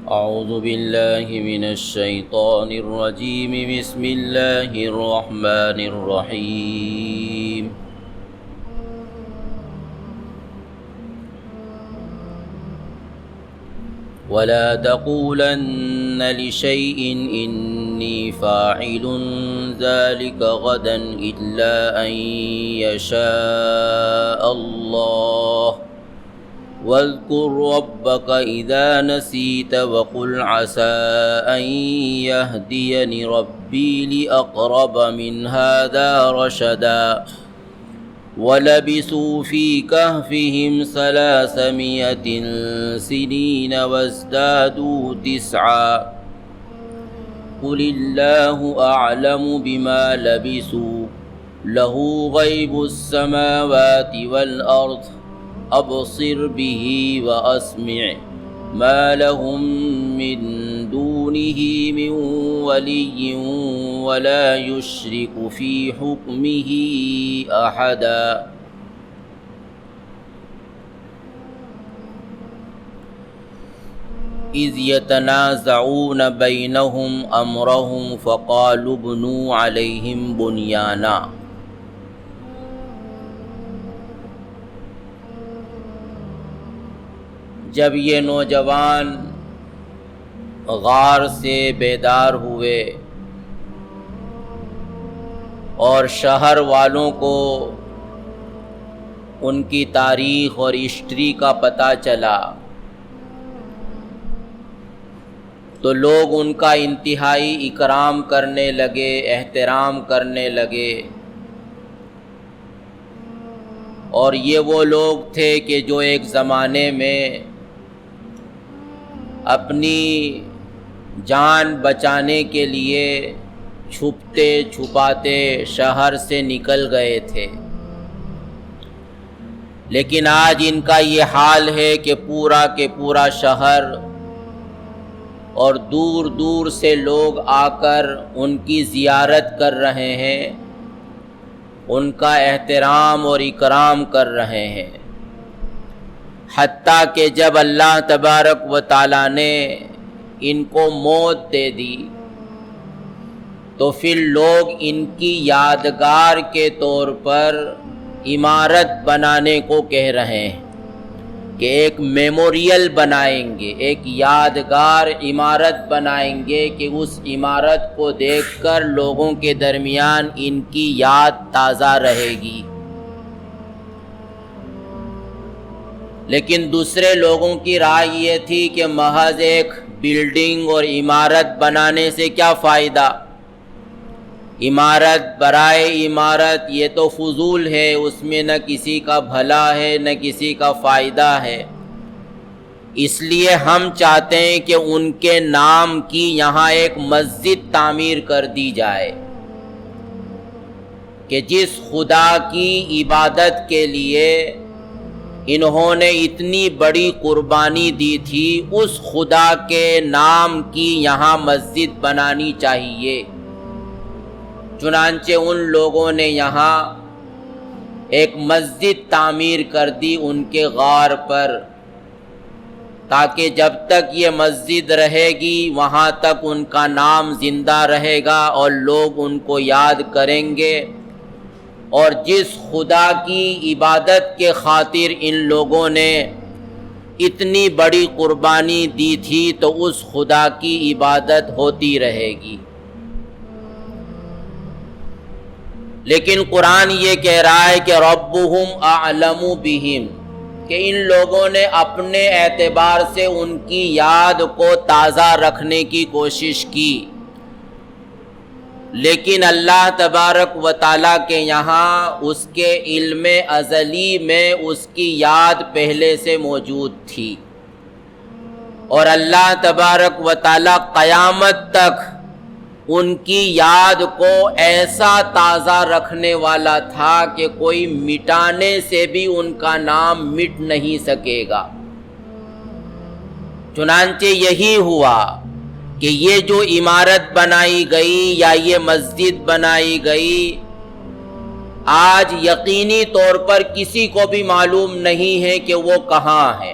أعوذ بالله من الشيطان الرجيم. بسم الله الرحمن الرحيم. ولا تقولن لشيء إني فاعل ذلك غدا إلا أن يشاء الله. واذكر ربك إذا نسيت وقل عسى أن يهديني ربي لأقرب من هذا رشدا. ولبثوا في كهفهم 300 سنين وازدادوا 9. قل الله أعلم بما لبثوا له غيب السماوات والأرض أبصر به وأسمع ما لهم من دونه من ولي ولا يشرك في حكمه أحدا. إذ يتنازعون بينهم أمرهم فقالوا ابنوا عليهم بنيانا. جب یہ نوجوان غار سے بیدار ہوئے اور شہر والوں کو ان کی تاریخ اور ہسٹری کا پتہ چلا تو لوگ ان کا انتہائی اکرام کرنے لگے، احترام کرنے لگے. اور یہ وہ لوگ تھے کہ جو ایک زمانے میں اپنی جان بچانے کے لیے چھپتے چھپاتے شہر سے نکل گئے تھے، لیکن آج ان کا یہ حال ہے کہ پورا کے پورا شہر اور دور دور سے لوگ آ کر ان کی زیارت کر رہے ہیں، ان کا احترام اور اکرام کر رہے ہیں. حتیٰ کہ جب اللہ تبارک و تعالیٰ نے ان کو موت دے دی تو پھر لوگ ان کی یادگار کے طور پر عمارت بنانے کو کہہ رہے ہیں کہ ایک میموریل بنائیں گے، ایک یادگار عمارت بنائیں گے کہ اس عمارت کو دیکھ کر لوگوں کے درمیان ان کی یاد تازہ رہے گی. لیکن دوسرے لوگوں کی رائے یہ تھی کہ محض ایک بلڈنگ اور عمارت بنانے سے کیا فائدہ، عمارت برائے عمارت یہ تو فضول ہے، اس میں نہ کسی کا بھلا ہے نہ کسی کا فائدہ ہے. اس لیے ہم چاہتے ہیں کہ ان کے نام کی یہاں ایک مسجد تعمیر کر دی جائے کہ جس خدا کی عبادت کے لیے انہوں نے اتنی بڑی قربانی دی تھی اس خدا کے نام کی یہاں مسجد بنانی چاہیے. چنانچہ ان لوگوں نے یہاں ایک مسجد تعمیر کر دی ان کے غار پر، تاکہ جب تک یہ مسجد رہے گی وہاں تک ان کا نام زندہ رہے گا اور لوگ ان کو یاد کریں گے. اور جس خدا کی عبادت کے خاطر ان لوگوں نے اتنی بڑی قربانی دی تھی تو اس خدا کی عبادت ہوتی رہے گی. لیکن قرآن یہ کہہ رہا ہے کہ ربہم اعلم بہم، کہ ان لوگوں نے اپنے اعتبار سے ان کی یاد کو تازہ رکھنے کی کوشش کی، لیکن اللہ تبارک و تعالیٰ کے یہاں اس کے علم ازلی میں اس کی یاد پہلے سے موجود تھی، اور اللہ تبارک و تعالیٰ قیامت تک ان کی یاد کو ایسا تازہ رکھنے والا تھا کہ کوئی مٹانے سے بھی ان کا نام مٹ نہیں سکے گا. چنانچہ یہی ہوا کہ یہ جو عمارت بنائی گئی یا یہ مسجد بنائی گئی آج یقینی طور پر کسی کو بھی معلوم نہیں ہے کہ وہ کہاں ہے.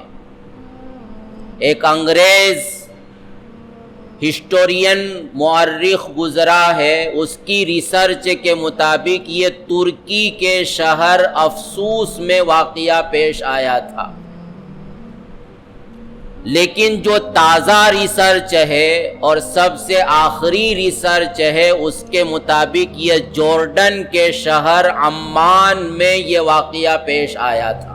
ایک انگریز ہسٹورین مورخ گزرا ہے، اس کی ریسرچ کے مطابق یہ ترکی کے شہر افسوس میں واقعہ پیش آیا تھا، لیکن جو تازہ ریسرچ ہے اور سب سے آخری ریسرچ ہے اس کے مطابق یہ جارڈن کے شہر عمان میں یہ واقعہ پیش آیا تھا،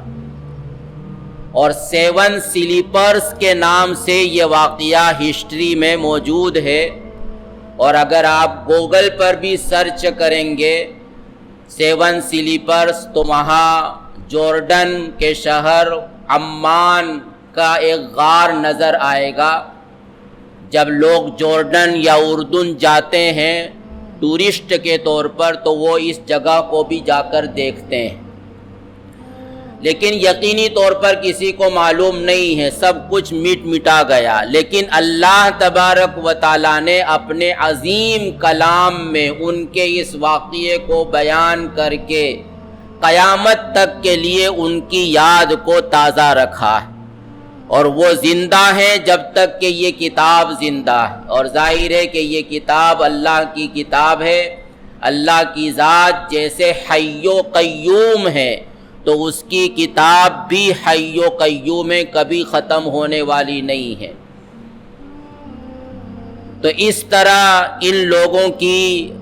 اور 7 سلیپرز کے نام سے یہ واقعہ ہسٹری میں موجود ہے۔ اور اگر آپ گوگل پر بھی سرچ کریں گے 7 سلیپرز تو وہاں جارڈن کے شہر عمان کا ایک غار نظر آئے گا۔ جب لوگ جارڈن یا اردن جاتے ہیں ٹورسٹ کے طور پر تو وہ اس جگہ کو بھی جا کر دیکھتے ہیں، لیکن یقینی طور پر کسی کو معلوم نہیں ہے، سب کچھ مٹا گیا، لیکن اللہ تبارک و تعالیٰ نے اپنے عظیم کلام میں ان کے اس واقعے کو بیان کر کے قیامت تک کے لیے ان کی یاد کو تازہ رکھا ہے، اور وہ زندہ ہیں جب تک کہ یہ کتاب زندہ ہے، اور ظاہر ہے کہ یہ کتاب اللہ کی کتاب ہے۔ اللہ کی ذات جیسے حی و قیوم ہے تو اس کی کتاب بھی حی و قیوم ہے، کبھی ختم ہونے والی نہیں ہے۔ تو اس طرح ان لوگوں کی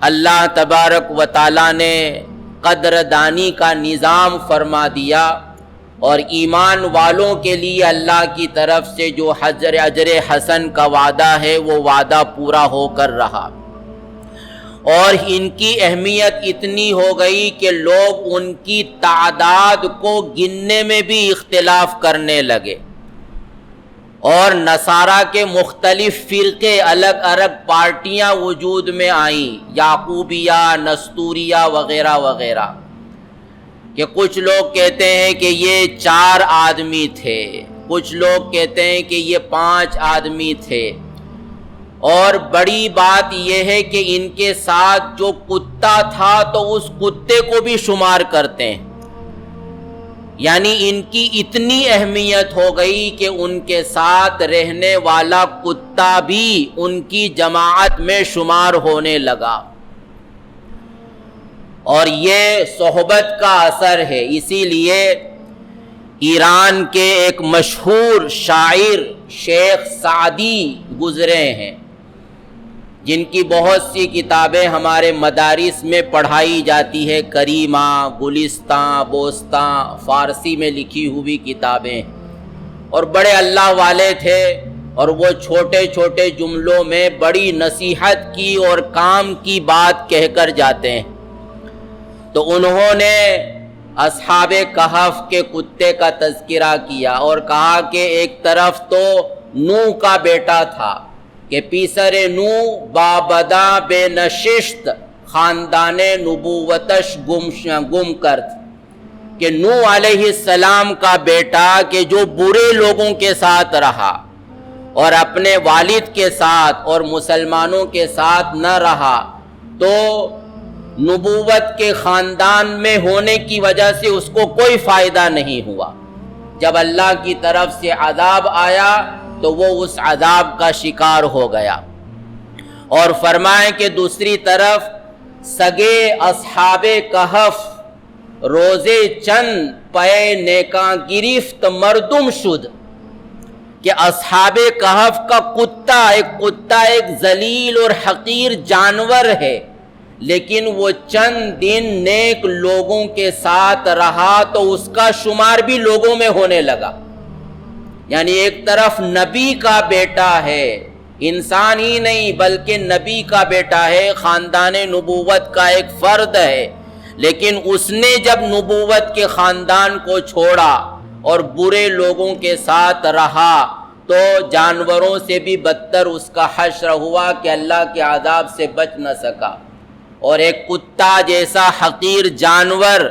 اللہ تبارک و تعالیٰ نے قدردانی کا نظام فرما دیا، اور ایمان والوں کے لیے اللہ کی طرف سے جو اجر حسن کا وعدہ ہے وہ وعدہ پورا ہو کر رہا، اور ان کی اہمیت اتنی ہو گئی کہ لوگ ان کی تعداد کو گننے میں بھی اختلاف کرنے لگے، اور نصارہ کے مختلف فرقے الگ الگ پارٹیاں وجود میں آئیں، یعقوبیہ، نستوریہ وغیرہ وغیرہ، کہ کچھ لوگ کہتے ہیں کہ یہ 4 آدمی تھے، کچھ لوگ کہتے ہیں کہ یہ 5 آدمی تھے، اور بڑی بات یہ ہے کہ ان کے ساتھ جو کتا تھا تو اس کتے کو بھی شمار کرتے ہیں، یعنی ان کی اتنی اہمیت ہو گئی کہ ان کے ساتھ رہنے والا کتا بھی ان کی جماعت میں شمار ہونے لگا، اور یہ صحبت کا اثر ہے۔ اسی لیے ایران کے ایک مشہور شاعر شیخ سعدی گزرے ہیں، جن کی بہت سی کتابیں ہمارے مدارس میں پڑھائی جاتی ہے، کریمہ، گلستاں، بوستاں، فارسی میں لکھی ہوئی کتابیں، اور بڑے اللہ والے تھے، اور وہ چھوٹے چھوٹے جملوں میں بڑی نصیحت کی اور کام کی بات کہہ کر جاتے ہیں۔ تو انہوں نے اصحاب کہف کے کتے کا تذکرہ کیا اور کہا کہ ایک طرف تو نوح کا بیٹا تھا کہ پیسر نوح بابدا بے نشست خاندان نبوتش گم کرد، کہ نوح علیہ السلام کا بیٹا کہ جو برے لوگوں کے ساتھ رہا اور اپنے والد کے ساتھ اور مسلمانوں کے ساتھ نہ رہا، تو نبوت کے خاندان میں ہونے کی وجہ سے اس کو کوئی فائدہ نہیں ہوا۔ جب اللہ کی طرف سے عذاب آیا تو وہ اس عذاب کا شکار ہو گیا، اور فرمائے کہ دوسری طرف سگے اصحاب کہف روزے چند پے نیکاں گرفت مردم شد، کہ اصحاب کہف کا کتا ایک ذلیل اور حقیر جانور ہے، لیکن وہ چند دن نیک لوگوں کے ساتھ رہا تو اس کا شمار بھی لوگوں میں ہونے لگا۔ یعنی ایک طرف نبی کا بیٹا ہے، انسان ہی نہیں بلکہ نبی کا بیٹا ہے، خاندان نبوت کا ایک فرد ہے، لیکن اس نے جب نبوت کے خاندان کو چھوڑا اور برے لوگوں کے ساتھ رہا تو جانوروں سے بھی بدتر اس کا حشر ہوا کہ اللہ کے عذاب سے بچ نہ سکا۔ اور ایک کتا جیسا حقیر جانور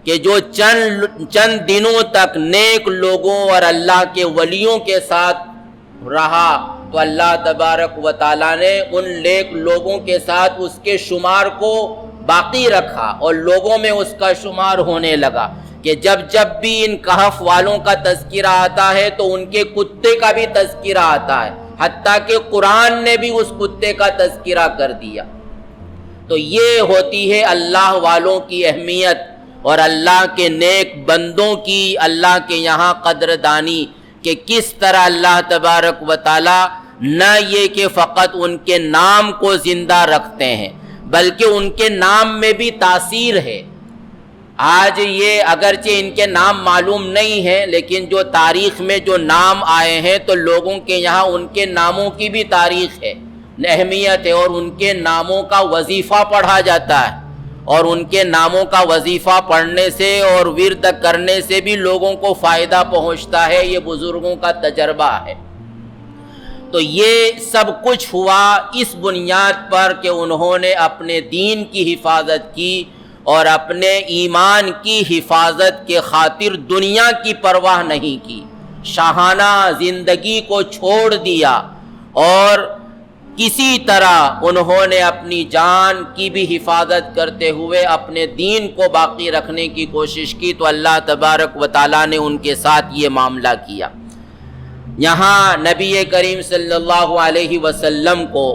کہ جو چند دنوں تک نیک لوگوں اور اللہ کے ولیوں کے ساتھ رہا تو اللہ تبارک و تعالیٰ نے ان نیک لوگوں کے ساتھ اس کے شمار کو باقی رکھا اور لوگوں میں اس کا شمار ہونے لگا، کہ جب بھی ان کہف والوں کا تذکرہ آتا ہے تو ان کے کتے کا بھی تذکرہ آتا ہے، حتیٰ کہ قرآن نے بھی اس کتے کا تذکرہ کر دیا۔ تو یہ ہوتی ہے اللہ والوں کی اہمیت اور اللہ کے نیک بندوں کی اللہ کے یہاں قدردانی، کہ کس طرح اللہ تبارک و تعالی نہ یہ کہ فقط ان کے نام کو زندہ رکھتے ہیں بلکہ ان کے نام میں بھی تاثیر ہے۔ آج یہ اگرچہ ان کے نام معلوم نہیں ہیں، لیکن جو تاریخ میں جو نام آئے ہیں تو لوگوں کے یہاں ان کے ناموں کی بھی تاریخ ہے، اہمیت ہے، اور ان کے ناموں کا وظیفہ پڑھا جاتا ہے، اور ان کے ناموں کا وظیفہ پڑھنے سے اور ورد کرنے سے بھی لوگوں کو فائدہ پہنچتا ہے، یہ بزرگوں کا تجربہ ہے۔ تو یہ سب کچھ ہوا اس بنیاد پر کہ انہوں نے اپنے دین کی حفاظت کی اور اپنے ایمان کی حفاظت کے خاطر دنیا کی پرواہ نہیں کی، شاہانہ زندگی کو چھوڑ دیا، اور کسی طرح انہوں نے اپنی جان کی بھی حفاظت کرتے ہوئے اپنے دین کو باقی رکھنے کی کوشش کی، تو اللہ تبارک و تعالیٰ نے ان کے ساتھ یہ معاملہ کیا۔ یہاں نبی کریم صلی اللہ علیہ وسلم کو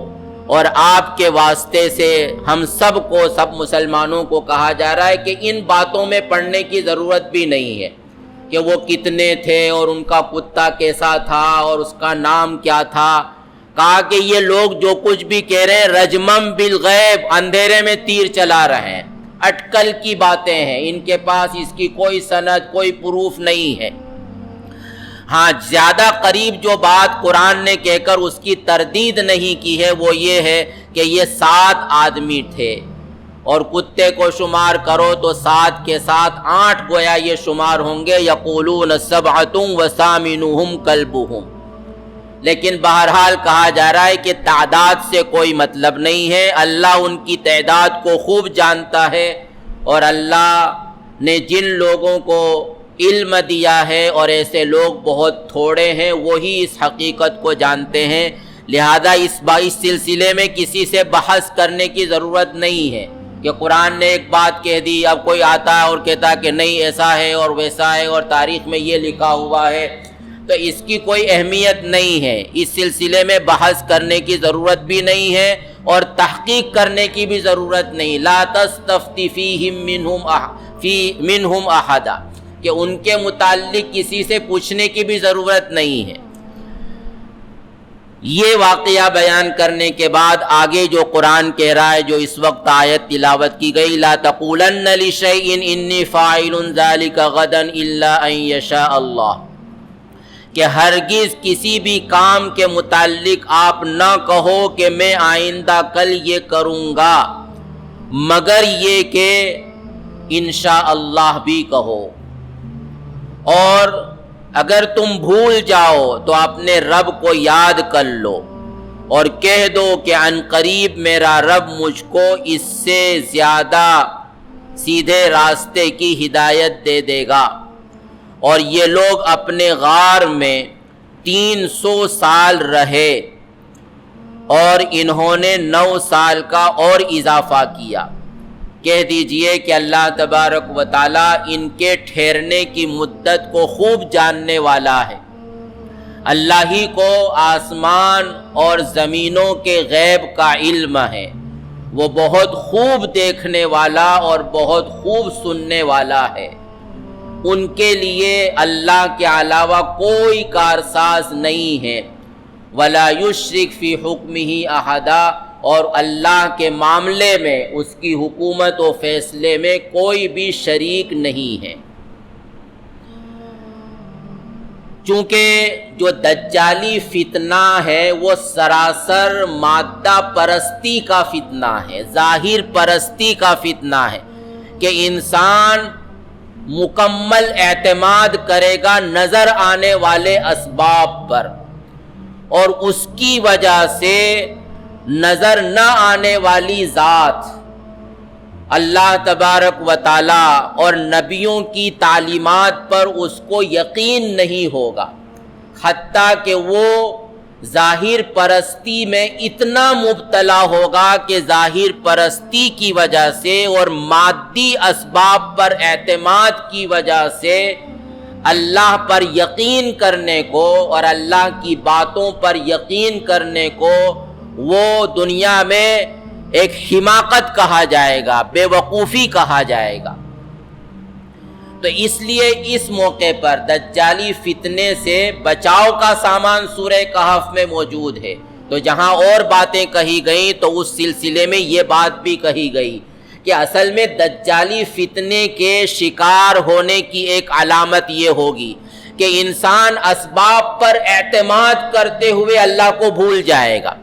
اور آپ کے واسطے سے ہم سب کو، سب مسلمانوں کو کہا جا رہا ہے کہ ان باتوں میں پڑھنے کی ضرورت بھی نہیں ہے کہ وہ کتنے تھے اور ان کا کتا کیسا تھا اور اس کا نام کیا تھا۔ کہا کہ یہ لوگ جو کچھ بھی کہہ رہے ہیں رجمم بالغیب، اندھیرے میں تیر چلا رہے ہیں، اٹکل کی باتیں ہیں، ان کے پاس اس کی کوئی سند، کوئی پروف نہیں ہے۔ ہاں، زیادہ قریب جو بات قرآن نے کہہ کر اس کی تردید نہیں کی ہے وہ یہ ہے کہ یہ 7 آدمی تھے، اور کتے کو شمار کرو تو 7 کے ساتھ 8 گویا یہ شمار ہوں گے، یقولون 7 وثامنهم کلبهم۔ لیکن بہرحال کہا جا رہا ہے کہ تعداد سے کوئی مطلب نہیں ہے، اللہ ان کی تعداد کو خوب جانتا ہے، اور اللہ نے جن لوگوں کو علم دیا ہے اور ایسے لوگ بہت تھوڑے ہیں، وہی اس حقیقت کو جانتے ہیں، لہذا اس سلسلے میں کسی سے بحث کرنے کی ضرورت نہیں ہے کہ قرآن نے ایک بات کہہ دی، اب کوئی آتا ہے اور کہتا ہے کہ نہیں ایسا ہے اور ویسا ہے اور تاریخ میں یہ لکھا ہوا ہے، تو اس کی کوئی اہمیت نہیں ہے۔ اس سلسلے میں بحث کرنے کی ضرورت بھی نہیں ہے اور تحقیق کرنے کی بھی ضرورت نہیں۔ لا تستفتی فیہم منہم احدا، کہ ان کے متعلق کسی سے پوچھنے کی بھی ضرورت نہیں ہے۔ یہ واقعہ بیان کرنے کے بعد آگے جو قرآن کہہ رہا ہے، جو اس وقت آیت تلاوت کی گئی، لا تقولن لشیء انی فاعل ذلک غدا الا ان یشاء اللہ، کہ ہرگز کسی بھی کام کے متعلق آپ نہ کہو کہ میں آئندہ کل یہ کروں گا، مگر یہ کہ انشاء اللہ بھی کہو، اور اگر تم بھول جاؤ تو اپنے رب کو یاد کر لو اور کہہ دو کہ عن قریب میرا رب مجھ کو اس سے زیادہ سیدھے راستے کی ہدایت دے دے گا۔ اور یہ لوگ اپنے غار میں 300 سال رہے اور انہوں نے 9 سال کا اور اضافہ کیا۔ کہہ دیجئے کہ اللہ تبارک و تعالیٰ ان کے ٹھہرنے کی مدت کو خوب جاننے والا ہے۔ اللہ ہی کو آسمان اور زمینوں کے غیب کا علم ہے، وہ بہت خوب دیکھنے والا اور بہت خوب سننے والا ہے۔ ان کے لیے اللہ کے علاوہ کوئی کارساز نہیں ہے، ولا یشرک فی حکمہ احدا، اور اللہ کے معاملے میں، اس کی حکومت و فیصلے میں کوئی بھی شریک نہیں ہے۔ چونکہ جو دجالی فتنہ ہے وہ سراسر مادہ پرستی کا فتنہ ہے، ظاہر پرستی کا فتنہ ہے، کہ انسان مکمل اعتماد کرے گا نظر آنے والے اسباب پر، اور اس کی وجہ سے نظر نہ آنے والی ذات اللہ تبارک و تعالی اور نبیوں کی تعلیمات پر اس کو یقین نہیں ہوگا، حتیٰ کہ وہ ظاہر پرستی میں اتنا مبتلا ہوگا کہ ظاہر پرستی کی وجہ سے اور مادی اسباب پر اعتماد کی وجہ سے اللہ پر یقین کرنے کو اور اللہ کی باتوں پر یقین کرنے کو وہ دنیا میں ایک حماقت کہا جائے گا، بے وقوفی کہا جائے گا۔ تو اس لیے اس موقع پر دجالی فتنے سے بچاؤ کا سامان سورہ کہف میں موجود ہے۔ تو جہاں اور باتیں کہی گئیں تو اس سلسلے میں یہ بات بھی کہی گئی کہ اصل میں دجالی فتنے کے شکار ہونے کی ایک علامت یہ ہوگی کہ انسان اسباب پر اعتماد کرتے ہوئے اللہ کو بھول جائے گا۔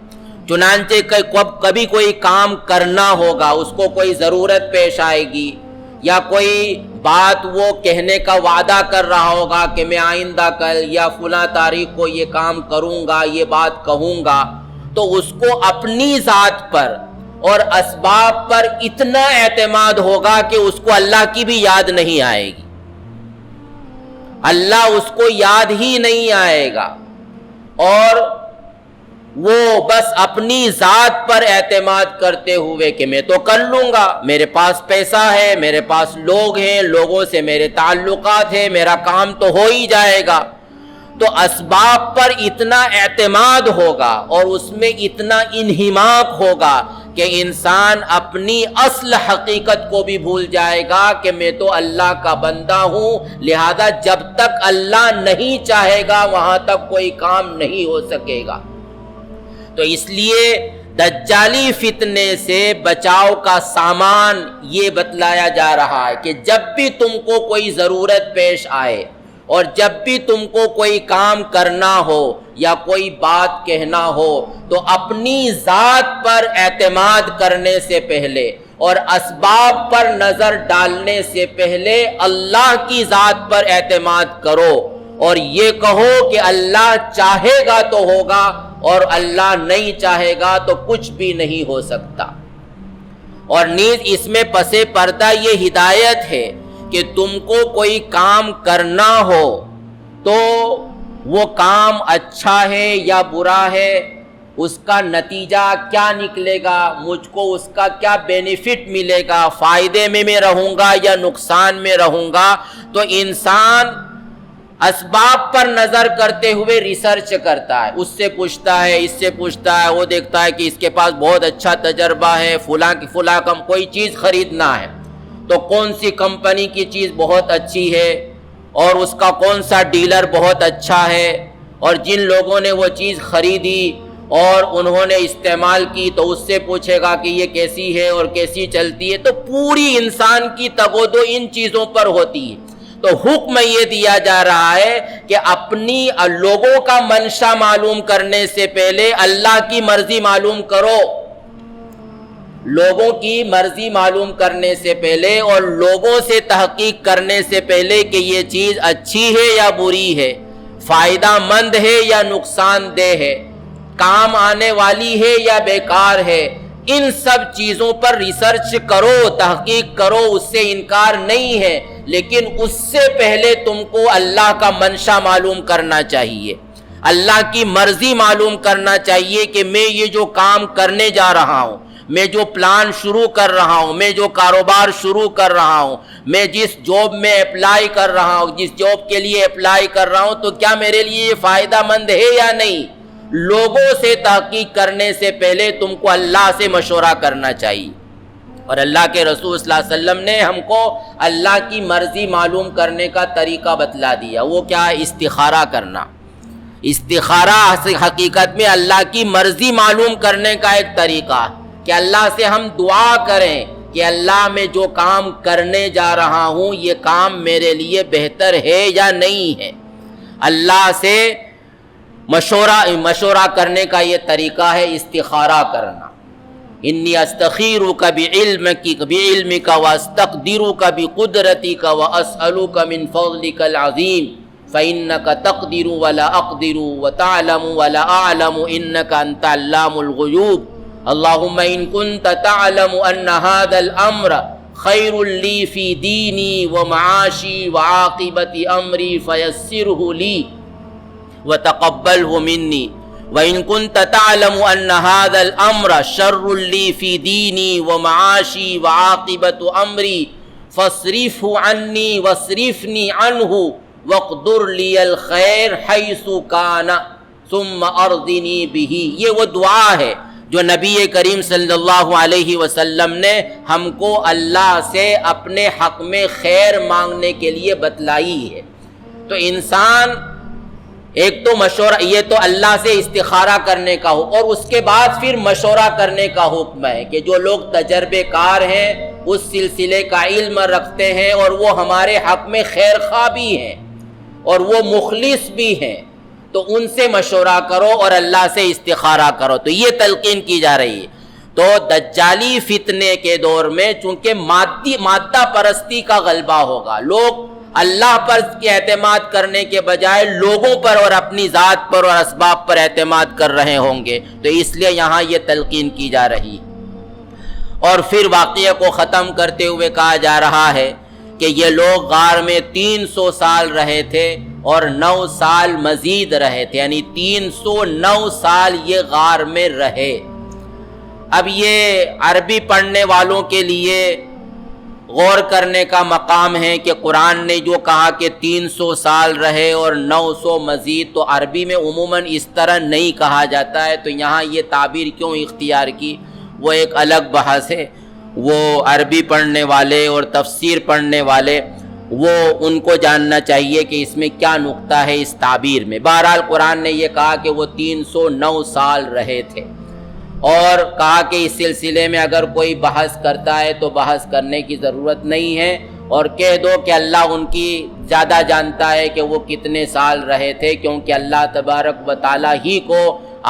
چنانچہ کبھی کوئی کام کرنا ہوگا، اس کو کوئی ضرورت پیش آئے گی یا کوئی بات وہ کہنے کا وعدہ کر رہا ہوگا کہ میں آئندہ کل یا فلاں تاریخ کو یہ کام کروں گا، یہ بات کہوں گا، تو اس کو اپنی ذات پر اور اسباب پر اتنا اعتماد ہوگا کہ اس کو اللہ کی بھی یاد نہیں آئے گی، اللہ اس کو یاد ہی نہیں آئے گا، اور وہ بس اپنی ذات پر اعتماد کرتے ہوئے کہ میں تو کر لوں گا، میرے پاس پیسہ ہے، میرے پاس لوگ ہیں، لوگوں سے میرے تعلقات ہیں، میرا کام تو ہو ہی جائے گا۔ تو اسباب پر اتنا اعتماد ہوگا اور اس میں اتنا انہماک ہوگا کہ انسان اپنی اصل حقیقت کو بھی بھول جائے گا کہ میں تو اللہ کا بندہ ہوں، لہذا جب تک اللہ نہیں چاہے گا وہاں تک کوئی کام نہیں ہو سکے گا۔ تو اس لیے دجالی فتنے سے بچاؤ کا سامان یہ بتلایا جا رہا ہے کہ جب بھی تم کو کوئی ضرورت پیش آئے اور جب بھی تم کو کوئی کام کرنا ہو یا کوئی بات کہنا ہو تو اپنی ذات پر اعتماد کرنے سے پہلے اور اسباب پر نظر ڈالنے سے پہلے اللہ کی ذات پر اعتماد کرو اور یہ کہو کہ اللہ چاہے گا تو ہوگا اور اللہ نہیں چاہے گا تو کچھ بھی نہیں ہو سکتا۔ اور نیز اس میں پس پردہ یہ ہدایت ہے کہ تم کو کوئی کام کرنا ہو تو وہ کام اچھا ہے یا برا ہے، اس کا نتیجہ کیا نکلے گا، مجھ کو اس کا کیا بینیفٹ ملے گا، فائدے میں رہوں گا یا نقصان میں رہوں گا، تو انسان اسباب پر نظر کرتے ہوئے ریسرچ کرتا ہے، اس سے پوچھتا ہے، اس سے پوچھتا ہے، وہ دیکھتا ہے کہ اس کے پاس بہت اچھا تجربہ ہے، فلاں کوئی چیز خریدنا ہے تو کون سی کمپنی کی چیز بہت اچھی ہے اور اس کا کون سا ڈیلر بہت اچھا ہے، اور جن لوگوں نے وہ چیز خریدی اور انہوں نے استعمال کی تو اس سے پوچھے گا کہ یہ کیسی ہے اور کیسی چلتی ہے۔ تو پوری انسان کی تگودو ان چیزوں پر ہوتی ہے۔ تو حکم یہ دیا جا رہا ہے کہ اپنی لوگوں کا منشا معلوم کرنے سے پہلے اللہ کی مرضی معلوم کرو، لوگوں کی مرضی معلوم کرنے سے پہلے اور لوگوں سے تحقیق کرنے سے پہلے کہ یہ چیز اچھی ہے یا بری ہے، فائدہ مند ہے یا نقصان دہ ہے، کام آنے والی ہے یا بیکار ہے، ان سب چیزوں پر ریسرچ کرو، تحقیق کرو، اس سے انکار نہیں ہے، لیکن اس سے پہلے تم کو اللہ کا منشا معلوم کرنا چاہیے، اللہ کی مرضی معلوم کرنا چاہیے کہ میں یہ جو کام کرنے جا رہا ہوں، میں جو پلان شروع کر رہا ہوں، میں جو کاروبار شروع کر رہا ہوں، میں جس جاب میں اپلائی کر رہا ہوں، جس جاب کے لیے اپلائی کر رہا ہوں، تو کیا میرے لیے یہ فائدہ مند ہے یا نہیں۔ لوگوں سے تحقیق کرنے سے پہلے تم کو اللہ سے مشورہ کرنا چاہیے، اور اللہ کے رسول صلی اللہ علیہ وسلم نے ہم کو اللہ کی مرضی معلوم کرنے کا طریقہ بتلا دیا۔ وہ کیا ہے؟ استخارہ کرنا۔ استخارہ حقیقت میں اللہ کی مرضی معلوم کرنے کا ایک طریقہ ہے کہ اللہ سے ہم دعا کریں کہ اللہ میں جو کام کرنے جا رہا ہوں یہ کام میرے لیے بہتر ہے یا نہیں ہے۔ اللہ سے مشورہ کرنے کا یہ طریقہ ہے استخارہ کرنا۔ انی استخیرک بعلمک واستقدرک بقدرتک واسألک من فضلک العظیم فإنک تقدر ولا اقدر وتعلم ولا اعلم انک انت علام الغیوب اللہم ان کنت تعلم ان هذا الامر خیر لی فی دینی ومعاشی وعاقبت امری فیسرہ لی وتقبلہ منی وَإِن كُنْتَ تَعْلَمُ أَنَّ هَذَا الْأَمْرَ شَرٌّ لِّي فِي دِينِي وَمَعَاشِي وَعَاقِبَةُ أَمْرِي فَاصْرِفْهُ عَنِّي وَاصْرِفْنِي عَنْهُ وَاقْدُرْ لِيَ الْخَيْرَ حَيْثُ كَانَ ثُمَّ أَرْضِنِي بِهِ۔ یہ وہ دعا ہے جو نبی کریم صلی اللہ علیہ وسلم نے ہم کو اللہ سے اپنے حق میں خیر مانگنے کے لیے بتلائی ہے۔ تو انسان ایک تو مشورہ، یہ تو اللہ سے استخارہ کرنے کا ہو، اور اس کے بعد پھر مشورہ کرنے کا حکم ہے کہ جو لوگ تجربے کار ہیں، اس سلسلے کا علم رکھتے ہیں، اور وہ ہمارے حق میں خیر خواہ بھی ہیں اور وہ مخلص بھی ہیں، تو ان سے مشورہ کرو اور اللہ سے استخارہ کرو۔ تو یہ تلقین کی جا رہی ہے۔ تو دجالی فتنے کے دور میں چونکہ مادہ پرستی کا غلبہ ہوگا، لوگ اللہ پر اعتماد کرنے کے بجائے لوگوں پر اور اپنی ذات پر اور اسباب پر اعتماد کر رہے ہوں گے، تو اس لیے یہاں یہ تلقین کی جا رہی ہے۔ اور پھر واقعہ کو ختم کرتے ہوئے کہا جا رہا ہے کہ یہ لوگ غار میں 300 سال رہے تھے اور 9 سال مزید رہے تھے، یعنی 309 سال یہ غار میں رہے۔ اب یہ عربی پڑھنے والوں کے لیے غور کرنے کا مقام ہے کہ قرآن نے جو کہا کہ 300 سال رہے اور 900 مزید، تو عربی میں عموماً اس طرح نہیں کہا جاتا ہے، تو یہاں یہ تعبیر کیوں اختیار کی وہ ایک الگ بحث ہے۔ وہ عربی پڑھنے والے اور تفسیر پڑھنے والے وہ ان کو جاننا چاہیے کہ اس میں کیا نقطہ ہے اس تعبیر میں۔ بہرحال قرآن نے یہ کہا کہ وہ 309 سال رہے تھے، اور کہا کہ اس سلسلے میں اگر کوئی بحث کرتا ہے تو بحث کرنے کی ضرورت نہیں ہے، اور کہہ دو کہ اللہ ان کی زیادہ جانتا ہے کہ وہ کتنے سال رہے تھے، کیونکہ اللہ تبارک و تعالیٰ ہی کو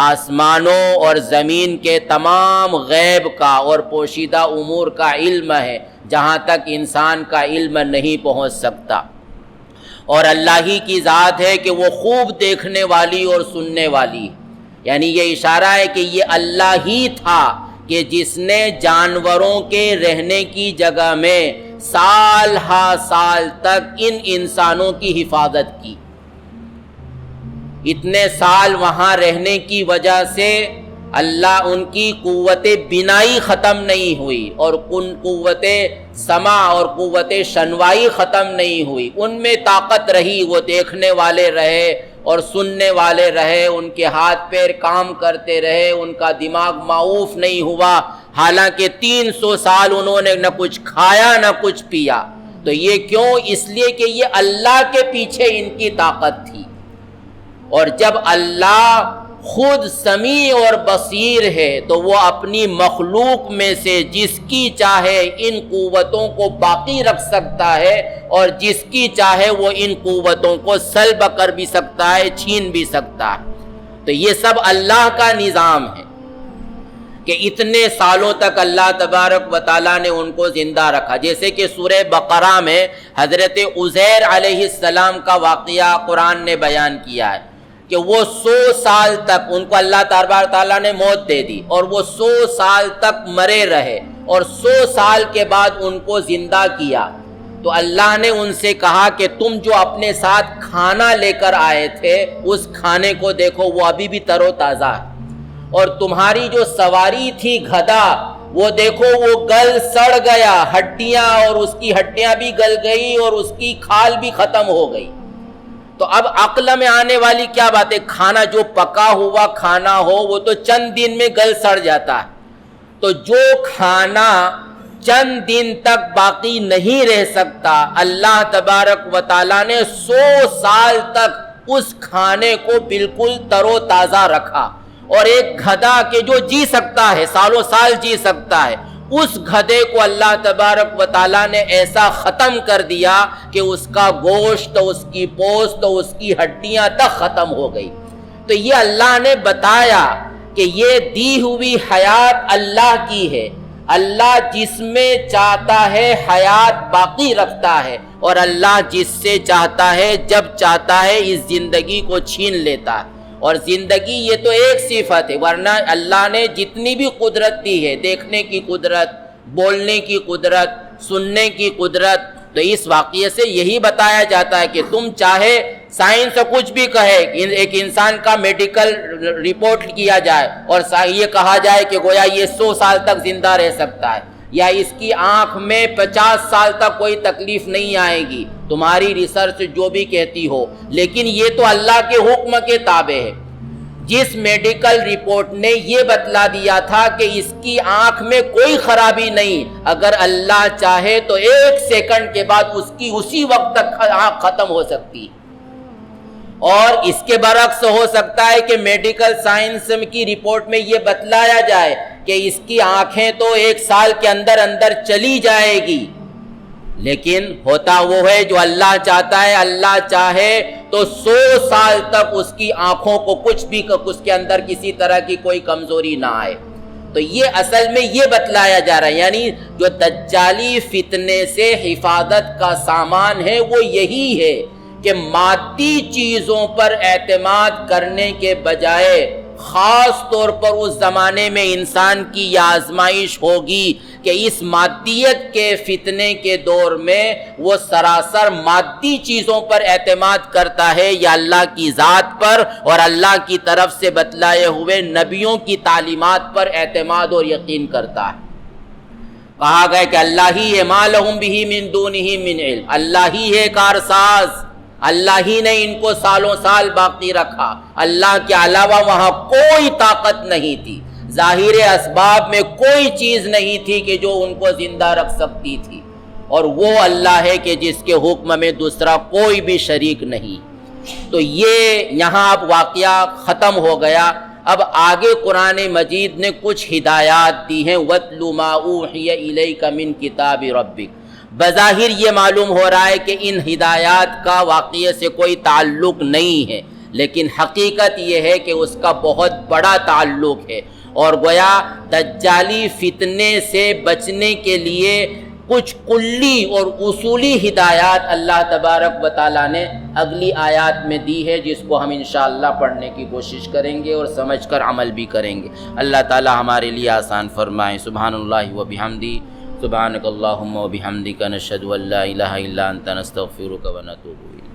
آسمانوں اور زمین کے تمام غیب کا اور پوشیدہ امور کا علم ہے، جہاں تک انسان کا علم نہیں پہنچ سکتا۔ اور اللہ ہی کی ذات ہے کہ وہ خوب دیکھنے والی اور سننے والی، یعنی یہ اشارہ ہے کہ یہ اللہ ہی تھا کہ جس نے جانوروں کے رہنے کی جگہ میں سال ہا سال تک ان انسانوں کی حفاظت کی۔ اتنے سال وہاں رہنے کی وجہ سے اللہ ان کی قوت بینائی ختم نہیں ہوئی، اور قوت سمع اور قوت شنوائی ختم نہیں ہوئی، ان میں طاقت رہی، وہ دیکھنے والے رہے اور سننے والے رہے، ان کے ہاتھ پیر کام کرتے رہے، ان کا دماغ معوف نہیں ہوا، حالانکہ 300 سال انہوں نے نہ کچھ کھایا نہ کچھ پیا۔ تو یہ کیوں؟ اس لیے کہ یہ اللہ کے پیچھے ان کی طاقت تھی، اور جب اللہ خود سمیع اور بصیر ہے تو وہ اپنی مخلوق میں سے جس کی چاہے ان قوتوں کو باقی رکھ سکتا ہے، اور جس کی چاہے وہ ان قوتوں کو سلب کر بھی سکتا ہے، چھین بھی سکتا ہے۔ تو یہ سب اللہ کا نظام ہے کہ اتنے سالوں تک اللہ تبارک و تعالیٰ نے ان کو زندہ رکھا۔ جیسے کہ سورہ بقرہ میں حضرت عزیر علیہ السلام کا واقعہ قرآن نے بیان کیا ہے کہ وہ 100 سال تک ان کو اللہ تبارک تعالیٰ نے موت دے دی، اور وہ 100 سال تک مرے رہے، اور 100 سال کے بعد ان کو زندہ کیا۔ تو اللہ نے ان سے کہا کہ تم جو اپنے ساتھ کھانا لے کر آئے تھے اس کھانے کو دیکھو، وہ ابھی بھی تر و تازہ ہے، اور تمہاری جو سواری تھی گدھا، وہ دیکھو وہ گل سڑ گیا، ہڈیاں اور اس کی ہڈیاں بھی گل گئی اور اس کی کھال بھی ختم ہو گئی۔ تو اب عقل میں آنے والی کیا بات ہے؟ کھانا جو پکا ہوا کھانا ہو وہ تو چند دن میں گل سڑ جاتا ہے، تو جو کھانا چند دن تک باقی نہیں رہ سکتا، اللہ تبارک و تعالیٰ نے 100 سال تک اس کھانے کو بالکل تر و تازہ رکھا۔ اور ایک گدھا کہ جو جی سکتا ہے، سالوں سال جی سکتا ہے، اس گدھے کو اللہ تبارک و تعالیٰ نے ایسا ختم کر دیا کہ اس کا گوشت، اس کی پوست، اس کی ہڈیاں تک ختم ہو گئی۔ تو یہ اللہ نے بتایا کہ یہ دی ہوئی حیات اللہ کی ہے، اللہ جس میں چاہتا ہے حیات باقی رکھتا ہے، اور اللہ جس سے چاہتا ہے جب چاہتا ہے اس زندگی کو چھین لیتا ہے۔ اور زندگی یہ تو ایک صفت ہے، ورنہ اللہ نے جتنی بھی قدرت دی ہے، دیکھنے کی قدرت، بولنے کی قدرت، سننے کی قدرت، تو اس واقعے سے یہی بتایا جاتا ہے کہ تم چاہے سائنس کچھ بھی کہے، ایک انسان کا میڈیکل رپورٹ کیا جائے اور یہ کہا جائے کہ گویا یہ 100 سال تک زندہ رہ سکتا ہے، یا اس کی آنکھ میں 50 سال تک کوئی تکلیف نہیں آئے گی، تمہاری ریسرچ جو بھی کہتی ہو، لیکن یہ تو اللہ کے حکم کے تابع ہے۔ جس میڈیکل رپورٹ نے یہ بتلا دیا تھا کہ اس کی آنکھ میں کوئی خرابی نہیں، اگر اللہ چاہے تو 1 سیکنڈ کے بعد اس کی اسی وقت تک آنکھ ختم ہو سکتی، اور اس کے برعکس ہو سکتا ہے کہ میڈیکل سائنس کی رپورٹ میں یہ بتلایا جائے کہ اس کی آنکھیں تو 1 سال کے اندر اندر چلی جائے گی، لیکن ہوتا وہ ہے جو اللہ چاہتا ہے۔ اللہ چاہے تو 100 سال تک اس کی آنکھوں کو کچھ بھی اس کے اندر کسی طرح کی کوئی کمزوری نہ آئے۔ تو یہ اصل میں یہ بتلایا جا رہا ہے، یعنی جو دجالی فتنے سے حفاظت کا سامان ہے وہ یہی ہے کہ مادی چیزوں پر اعتماد کرنے کے بجائے، خاص طور پر اس زمانے میں انسان کی یہ آزمائش ہوگی کہ اس مادیت کے فتنے کے دور میں وہ سراسر مادی چیزوں پر اعتماد کرتا ہے یا اللہ کی ذات پر اور اللہ کی طرف سے بتلائے ہوئے نبیوں کی تعلیمات پر اعتماد اور یقین کرتا ہے۔ کہا گیا کہ اللہ ہی ہے، ما لہم بہ من دونہ من علم، اللہ ہی ہے کارساز، اللہ ہی نے ان کو سالوں سال باقی رکھا، اللہ کے علاوہ وہاں کوئی طاقت نہیں تھی، ظاہر اسباب میں کوئی چیز نہیں تھی کہ جو ان کو زندہ رکھ سکتی تھی، اور وہ اللہ ہے کہ جس کے حکم میں دوسرا کوئی بھی شریک نہیں۔ تو یہ یہاں اب واقعہ ختم ہو گیا۔ اب آگے قرآن مجید نے کچھ ہدایات دی ہیں، وَاتْلُ مَا أُوحِيَ إِلَيْكَ مِن كِتَابِ رَبِّكَ۔ بظاہر یہ معلوم ہو رہا ہے کہ ان ہدایات کا واقعے سے کوئی تعلق نہیں ہے، لیکن حقیقت یہ ہے کہ اس کا بہت بڑا تعلق ہے، اور گویا دجالی فتنے سے بچنے کے لیے کچھ کلی اور اصولی ہدایات اللہ تبارک و تعالیٰ نے اگلی آیات میں دی ہے، جس کو ہم انشاءاللہ پڑھنے کی کوشش کریں گے اور سمجھ کر عمل بھی کریں گے۔ اللہ تعالیٰ ہمارے لیے آسان فرمائے۔ سبحان اللہ و بحمدہ، سبحانک اللہم و بحمدک، نشہد ان لا الہ الا انت، نستغفرک و نتوب الیک۔